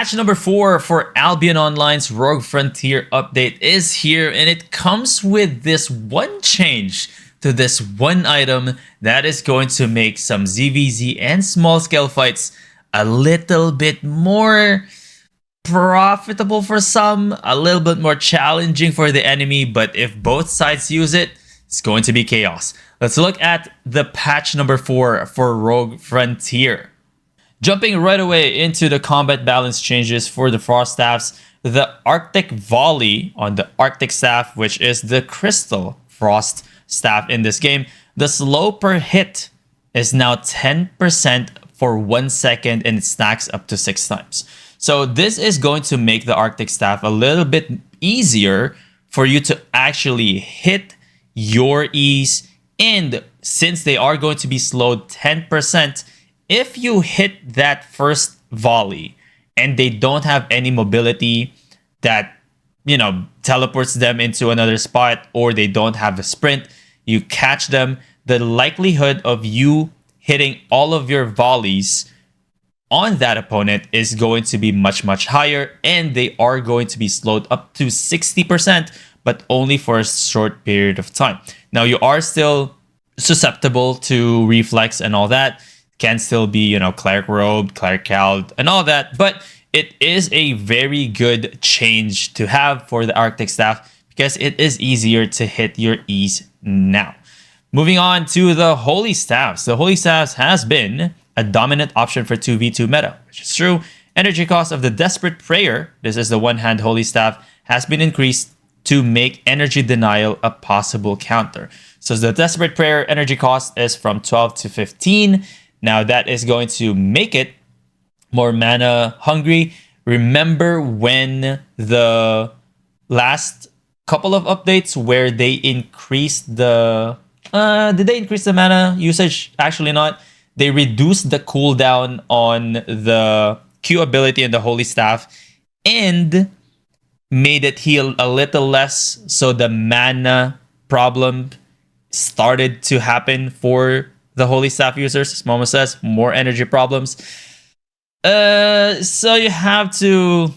Patch number 4 for Albion Online's Rogue Frontier update is here, and it comes with this one change to this one item that is going to make some ZVZ and small scale fights a little bit more profitable for some, a little bit more challenging for the enemy, but if both sides use it, it's going to be chaos. Let's look at the patch number 4 for Rogue Frontier. Jumping right away into the combat balance changes for the Frost Staffs, the Arctic Volley on the Arctic Staff, which is the Crystal Frost Staff in this game, the slow per hit is now 10% for 1 second and it stacks up to 6 times. So this is going to make the Arctic Staff a little bit easier for you to actually hit your E's, and since they are going to be slowed 10%, if you hit that first volley and they don't have any mobility that, teleports them into another spot, or they don't have a sprint, you catch them, the likelihood of you hitting all of your volleys on that opponent is going to be much, much higher, and they are going to be slowed up to 60%, but only for a short period of time. Now, you are still susceptible to reflex and all that. Can still be, Cleric Robe, Cleric Cald, and all that. But it is a very good change to have for the Arctic Staff because it is easier to hit your E's now. Moving on to the Holy Staffs. The Holy Staffs has been a dominant option for 2v2 meta, which is true. Energy cost of the Desperate Prayer, this is the one-hand Holy Staff, has been increased to make energy denial a possible counter. So the Desperate Prayer energy cost is from 12 to 15. Now that is going to make it more mana hungry. Remember when the last couple of updates where they increased the... did they increase the mana usage? Actually not. They reduced the cooldown on the Q ability in the Holy Staff and made it heal a little less. So the mana problem started to happen for the Holy Staff users. As Momo says, more energy problems. So you have to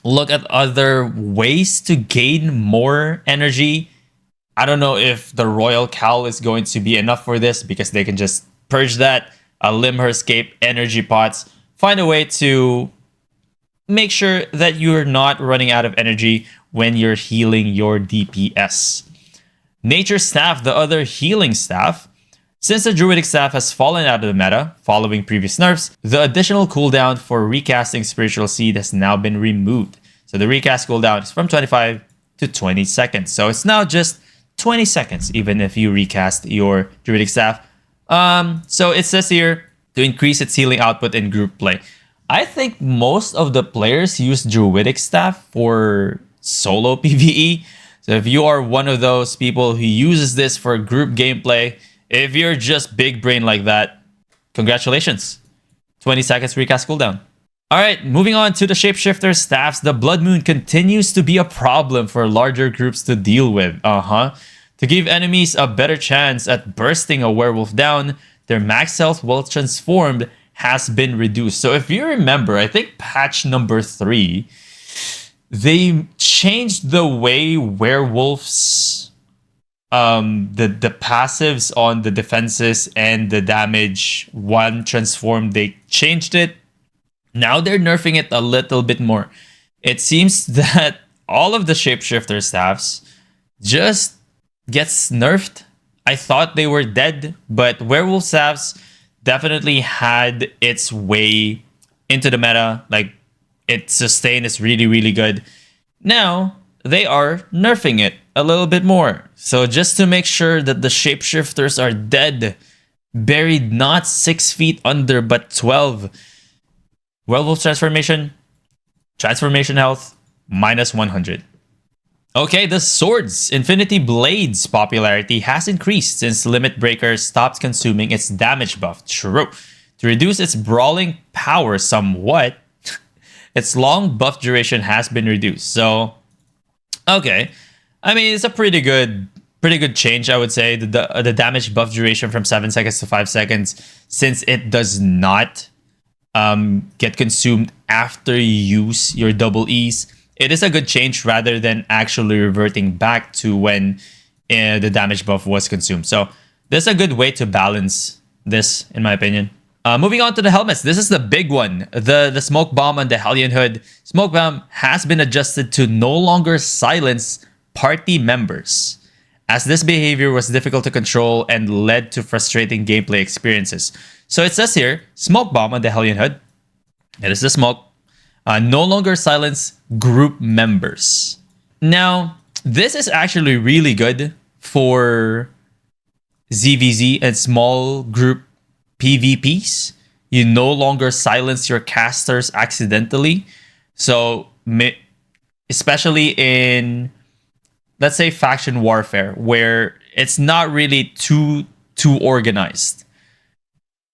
look at other ways to gain more energy. I don't know if the Royal Cowl is going to be enough for this because they can just purge that, a Limherscape, energy pots, find a way to make sure that you're not running out of energy when you're healing your DPS. Nature Staff, the other healing staff. Since the Druidic Staff has fallen out of the meta following previous nerfs, the additional cooldown for recasting Spiritual Seed has now been removed. So the recast cooldown is from 25 to 20 seconds. So it's now just 20 seconds, even if you recast your Druidic Staff. So it says here to increase its healing output in group play. I think most of the players use Druidic Staff for solo PvE. So if you are one of those people who uses this for group gameplay, if you're just big brain like that, congratulations. 20 seconds recast cooldown. Alright, moving on to the Shapeshifter Staffs. The Blood Moon continues to be a problem for larger groups to deal with. To give enemies a better chance at bursting a werewolf down, their max health while transformed has been reduced. So if you remember, I think patch number 3, they changed the way werewolves, the passives on the defenses and the damage one transformed, they changed it. Now they're nerfing it a little bit more. It seems that all of the Shapeshifter Staffs just gets nerfed. I thought they were dead, but Werewolf Staffs definitely had its way into the meta. Like, its sustain is really, really good. Now, they are nerfing it a little bit more. So just to make sure that the Shapeshifters are dead, buried not 6 feet under, but 12. Werewolf transformation health, minus 100. Okay, the Swords Infinity Blades popularity has increased since Limit Breaker stopped consuming its damage buff. True. To reduce its brawling power somewhat, its long buff duration has been reduced. So, okay. I mean, it's a pretty good change, I would say. The damage buff duration from 7 seconds to 5 seconds, since it does not get consumed after you use your double E's. It is a good change rather than actually reverting back to when the damage buff was consumed. So this is a good way to balance this, in my opinion. Moving on to the helmets, this is the big one. The smoke bomb on the Hellion hood. Smoke bomb has been adjusted to no longer silence party members, as this behavior was difficult to control and led to frustrating gameplay experiences. So it says here, smoke bomb on the Hellion hood. It is the smoke. No longer silence group members. Now, this is actually really good for ZVZ and small group PvPs. You no longer silence your casters accidentally. So, especially in, let's say, faction warfare, where it's not really too organized.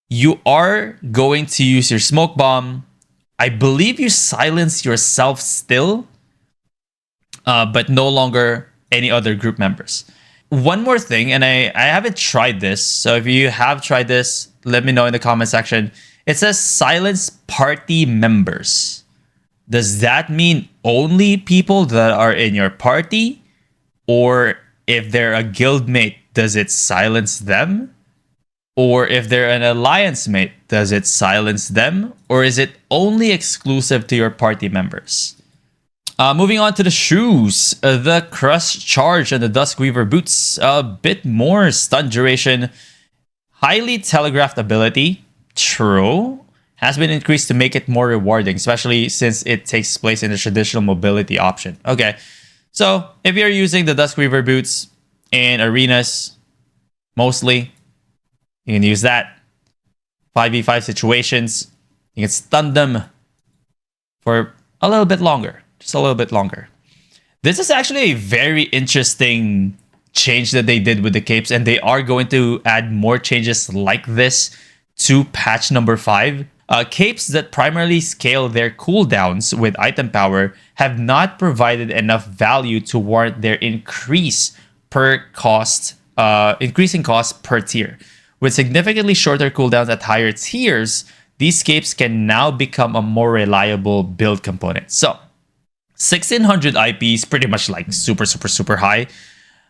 You are going to use your smoke bomb. I believe you silence yourself still, but no longer any other group members. One more thing, and I haven't tried this, so if you have tried this, let me know in the comment section. It says silence party members. Does that mean only people that are in your party? Or if they're a guildmate, does it silence them? Or if they're an alliance mate, does it silence them? Or is it only exclusive to your party members? Moving on to the shoes. The Crush Charge and the Duskweaver boots. A bit more stun duration. Highly telegraphed ability. True. Has been increased to make it more rewarding, especially since it takes place in the traditional mobility option. Okay. So if you're using the Duskweaver boots in arenas, mostly, you can use that. 5v5 situations, you can stun them for a little bit longer. Just a little bit longer. This is actually a very interesting change that they did with the capes, and they are going to add more changes like this to patch number 5. Capes that primarily scale their cooldowns with item power have not provided enough value to warrant their increasing cost per tier. With significantly shorter cooldowns at higher tiers, these capes can now become a more reliable build component. So, 1600 IP is pretty much like super high.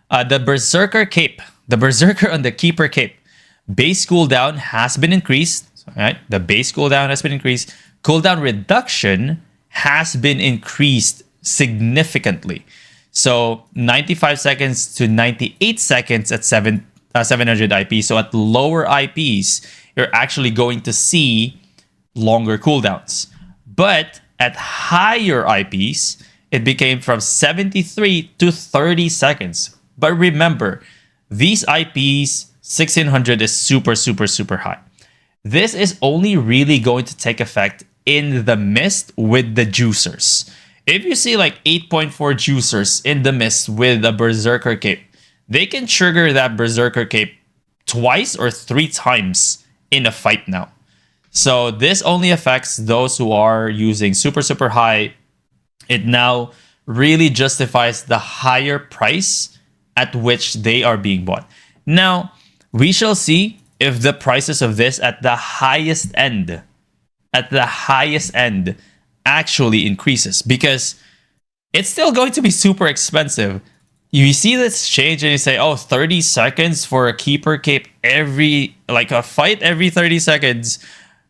The Berserker cape, the Berserker on the Keeper cape, base cooldown has been increased. Right? The base cooldown has been increased. Cooldown reduction has been increased significantly. So 95 seconds to 98 seconds at 700 IP. So at lower IPs, you're actually going to see longer cooldowns. But at higher IPs, it became from 73 to 30 seconds. But remember, these IPs, 1600 is super high. This is only really going to take effect in the mist with the juicers. If you see like 8.4 juicers in the mist with a Berserker cape, they can trigger that Berserker cape twice or 3 times in a fight now. So this only affects those who are using super high. It now really justifies the higher price at which they are being bought. Now, we shall see if the prices of this at the highest end actually increases, because it's still going to be super expensive. You see this change and you say, oh, 30 seconds for a Keeper cape a fight every 30 seconds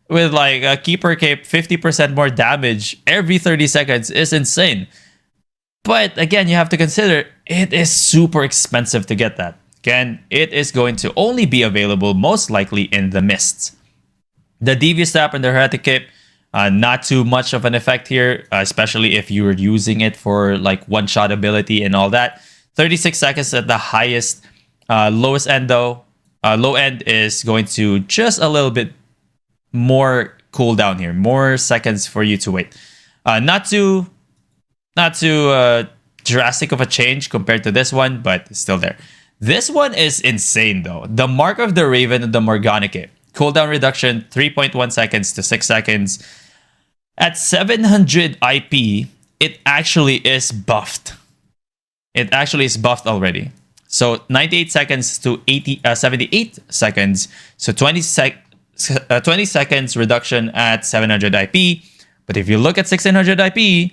with like a Keeper cape 50% more damage every 30 seconds is insane. But again, you have to consider it is super expensive to get that. Again, it is going to only be available most likely in the mists. The Devious Tap and the Heretic Cape, not too much of an effect here, especially if you were using it for like one-shot ability and all that. 36 seconds at the highest. Lowest end though, low end is going to just a little bit more cooldown here, more seconds for you to wait. Not too drastic of a change compared to this one, but still there. This one is insane though. The Mark of the Raven and the Morgana cape. Cooldown reduction 3.1 seconds to 6 seconds. At 700 IP, it actually is buffed. It actually is buffed already. So 98 seconds to 78 seconds. So 20 seconds reduction at 700 IP. But if you look at 1600 IP,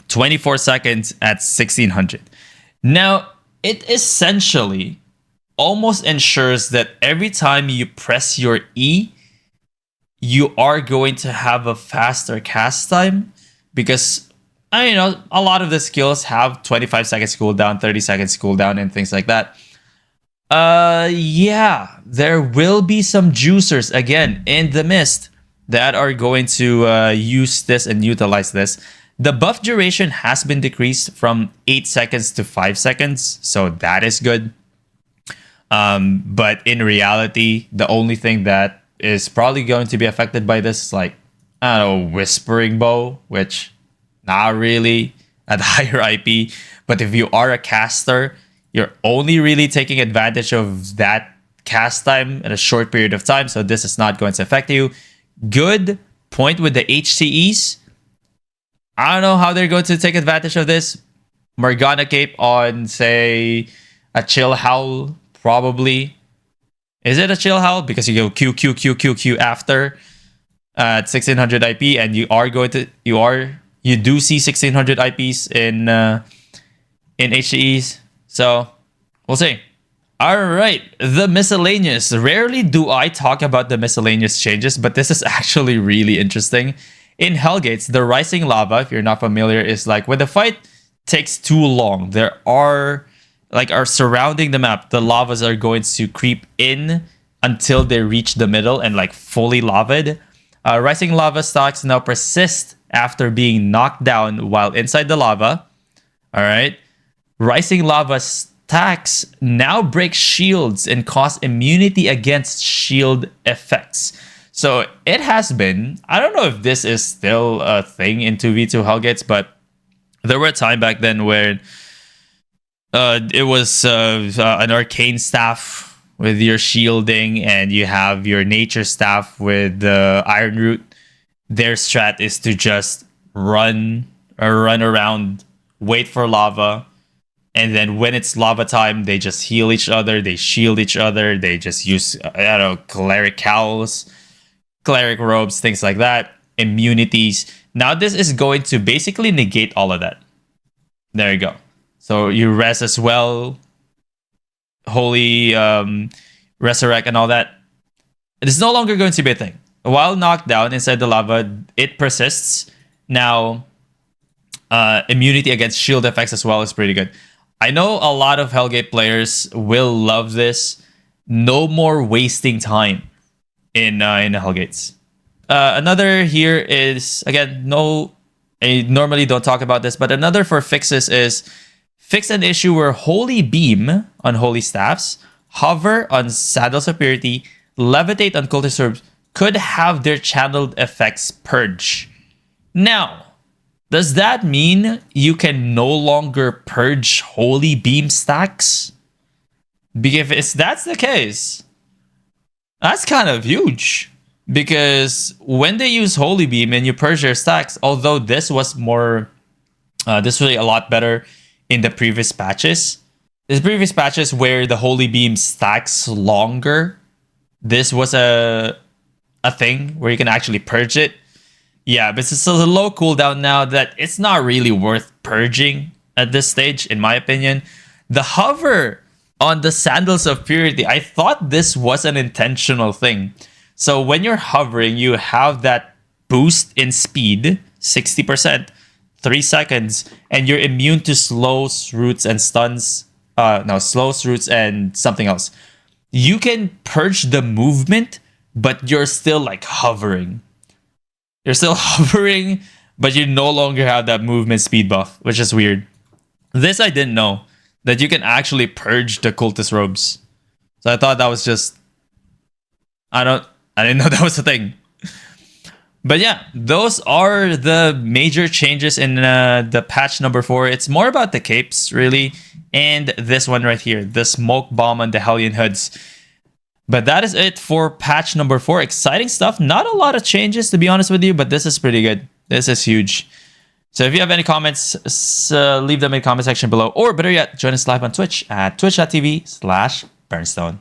24 seconds at 1600. Now, it essentially almost ensures that every time you press your E, you are going to have a faster cast time, because I know a lot of the skills have 25 seconds cooldown, 30 seconds cooldown, and things like that. Yeah, there will be some juicers again in the mist that are going to use this and utilize this. The buff duration has been decreased from 8 seconds to 5 seconds, so that is good. But in reality, the only thing that is probably going to be affected by this is like, I don't know, Whispering Bow, which not really at higher IP. But if you are a caster, you're only really taking advantage of that cast time in a short period of time, so this is not going to affect you. Good point with the HCEs. I don't know how they're going to take advantage of this. Morgana Cape on, say, a Chill Howl, probably. Is it a Chill Howl? Because you go Q, Q, Q, Q, Q after at 1600 IP, and you do see 1600 IPs in HCEs. So, we'll see. Alright, the miscellaneous. Rarely do I talk about the miscellaneous changes, but this is actually really interesting. In Hellgates, the Rising Lava, if you're not familiar, is like when the fight takes too long, there are surrounding the map, the lavas are going to creep in until they reach the middle and like fully lavad. Rising Lava stocks now persist after being knocked down while inside the lava. Alright. Rising Lava stacks now break shields and cause immunity against shield effects. So it has been, I don't know if this is still a thing in 2v2 Hellgates, but there were a time back then where it was an arcane staff with your shielding, and you have your nature staff with the iron root. Their strat is to just run around, wait for lava, and then when it's lava time, they just heal each other, they shield each other, they just use, I don't know, cleric cowls, cleric robes, things like that, immunities. Now this is going to basically negate all of that. There you go. So you res as well, holy resurrect and all that. It is no longer going to be a thing. While knocked down inside the lava, it persists. Now, immunity against shield effects as well is pretty good. I know a lot of Hellgate players will love this. No more wasting time in Hellgates. Another here is, again, I normally don't talk about this, but another for fixes is fix an issue where Holy Beam on Holy Staffs, Hover on Sandals of Purity, Levitate on Cultist Orbs could have their channeled effects purge. Now, does that mean you can no longer purge Holy Beam stacks? Because if that's the case, that's kind of huge. Because when they use Holy Beam and you purge their stacks, although this was more, this was a lot better in the previous patches. The previous patches where the Holy Beam stacks longer, this was a thing where you can actually purge it. Yeah, but it's a low cooldown now that it's not really worth purging at this stage, in my opinion. The hover on the Sandals of Purity, I thought this was an intentional thing. So when you're hovering, you have that boost in speed, 60%, 3 seconds, and you're immune to slows, roots, and stuns. Slows, roots, and something else. You can purge the movement, but you're still like hovering. You're still hovering, but you no longer have that movement speed buff, which is weird. This I didn't know, that you can actually purge the cultist robes. So I thought that was just, I didn't know that was a thing. But yeah, those are the major changes in the patch number 4. It's more about the capes, really, and this one right here, the smoke bomb on the Hellion hoods. But that is it for patch number 4. Exciting stuff. Not a lot of changes, to be honest with you, but this is pretty good. This is huge. So if you have any comments, leave them in the comment section below. Or better yet, join us live on Twitch at twitch.tv/Burnstone.